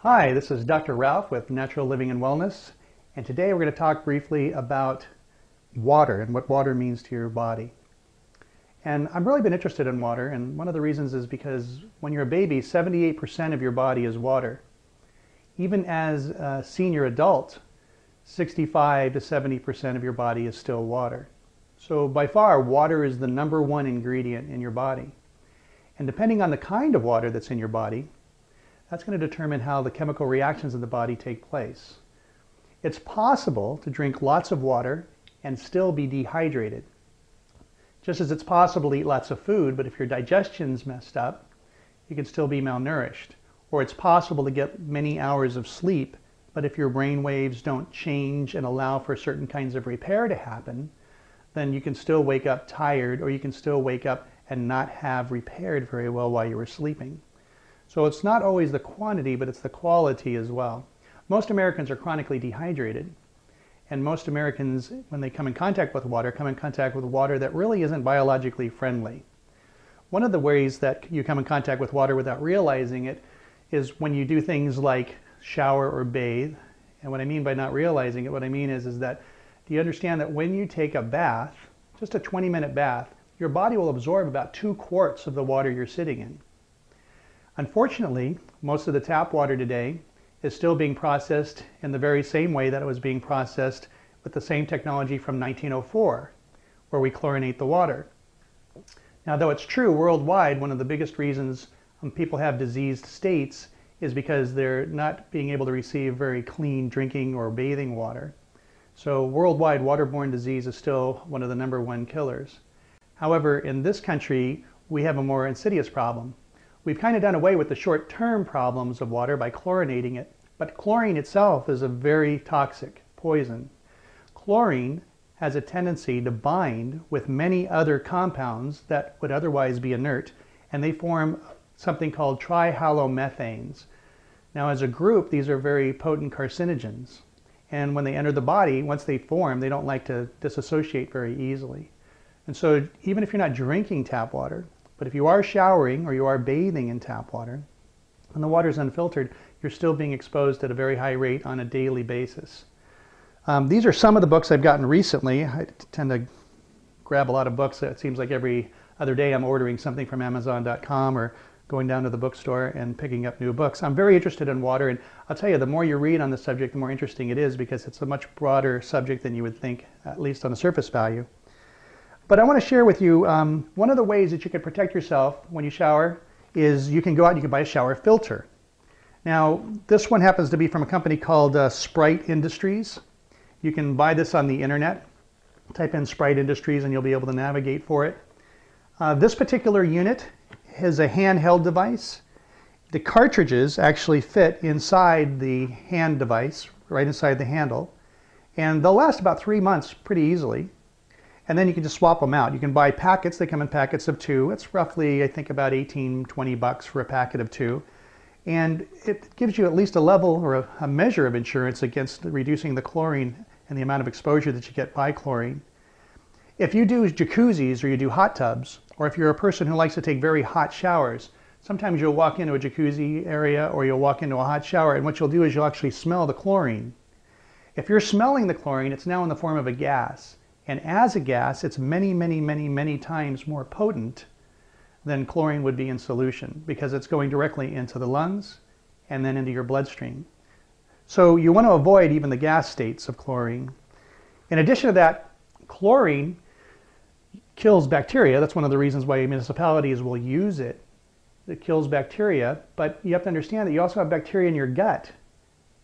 Hi, this is Dr. Ralph with Natural Living and Wellness, and today we're going to talk briefly about water and what water means to your body. And I've really been interested in water, and one of the reasons is because when you're a baby, 78% of your body is water. Even as a senior adult, 65 to 70% of your body is still water. So by far, water is the number one ingredient in your body. And depending on the kind of water that's in your body, that's going to determine how the chemical reactions in the body take place. It's possible to drink lots of water and still be dehydrated. Just as it's possible to eat lots of food, but if your digestion's messed up, you can still be malnourished. Or it's possible to get many hours of sleep, but if your brain waves don't change and allow for certain kinds of repair to happen, then you can still wake up tired, or you can still wake up and not have repaired very well while you were sleeping. So it's not always the quantity, but it's the quality as well. Most Americans are chronically dehydrated, and most Americans, when they come in contact with water, come in contact with water that really isn't biologically friendly. One of the ways that you come in contact with water without realizing it is when you do things like shower or bathe. And what I mean by not realizing it, what I mean is that do you understand that when you take a bath, just a 20-minute bath, your body will absorb about 2 quarts of the water you're sitting in. Unfortunately, most of the tap water today is still being processed in the very same way that it was being processed with the same technology from 1904, where we chlorinate the water. Now, though it's true worldwide, one of the biggest reasons people have diseased states is because they're not being able to receive very clean drinking or bathing water. So worldwide, waterborne disease is still one of the #1 killers. However, in this country, we have a more insidious problem. We've kind of done away with the short-term problems of water by chlorinating it, but chlorine itself is a very toxic poison. Chlorine has a tendency to bind with many other compounds that would otherwise be inert, and they form something called trihalomethanes. Now, as a group, these are very potent carcinogens, and when they enter the body, once they form, they don't like to disassociate very easily. And so even if you're not drinking tap water, but if you are showering or you are bathing in tap water, and the water is unfiltered, you're still being exposed at a very high rate on a daily basis. These are some of the books I've gotten recently. I tend to grab a lot of books. It seems like every other day I'm ordering something from Amazon.com or going down to the bookstore and picking up new books. I'm very interested in water, and I'll tell you, the more you read on the subject, the more interesting it is, because it's a much broader subject than you would think, at least on the surface value. But I want to share with you one of the ways that you can protect yourself when you shower is you can go out and you can buy a shower filter. Now, this one happens to be from a company called Sprite Industries. You can buy this on the internet. Type in Sprite Industries and you'll be able to navigate for it. This particular unit is a handheld device. The cartridges actually fit inside the hand device, right inside the handle, and they'll last about 3 months pretty easily. And then you can just swap them out. You can buy packets. They come in packets of 2. It's roughly, I think, about 18, 20 bucks for a packet of 2. And it gives you at least a level or a measure of insurance against reducing the chlorine and the amount of exposure that you get by chlorine. If you do jacuzzis or you do hot tubs, or if you're a person who likes to take very hot showers, sometimes you'll walk into a jacuzzi area or you'll walk into a hot shower, and what you'll do is you'll actually smell the chlorine. If you're smelling the chlorine, it's now in the form of a gas. And as a gas, it's many, many, many, many times more potent than chlorine would be in solution, because it's going directly into the lungs and then into your bloodstream. So you want to avoid even the gas states of chlorine. In addition to that, chlorine kills bacteria. That's one of the reasons why municipalities will use it. It kills bacteria, but you have to understand that you also have bacteria in your gut.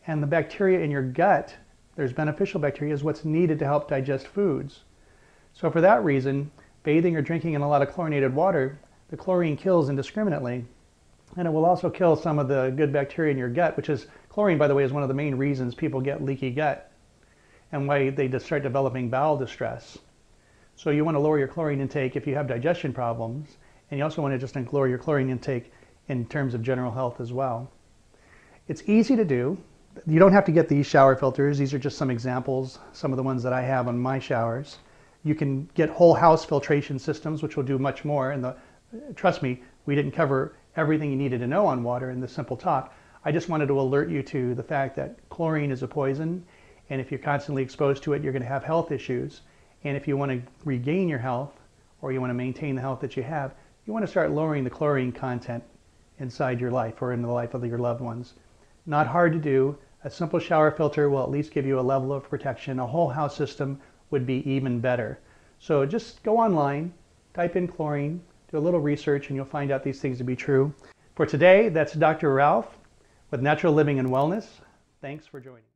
And the bacteria in your gut, there's beneficial bacteria, is what's needed to help digest foods. So for that reason, bathing or drinking in a lot of chlorinated water, the chlorine kills indiscriminately. And it will also kill some of the good bacteria in your gut, which is, chlorine, by the way, is one of the main reasons people get leaky gut and why they just start developing bowel distress. So you want to lower your chlorine intake if you have digestion problems, and you also want to just lower your chlorine intake in terms of general health as well. It's easy to do. You don't have to get these shower filters. These are just some examples, some of the ones that I have on my showers. You can get whole house filtration systems, which will do much more. And trust me, we didn't cover everything you needed to know on water in this simple talk. I just wanted to alert you to the fact that chlorine is a poison, and if you're constantly exposed to it, you're going to have health issues. And if you want to regain your health, or you want to maintain the health that you have, you want to start lowering the chlorine content inside your life or in the life of your loved ones. Not hard to do. A simple shower filter will at least give you a level of protection. A whole house system would be even better. So just go online, type in chlorine, do a little research, and you'll find out these things to be true. For today, that's Dr. Ralph with Natural Living and Wellness. Thanks for joining.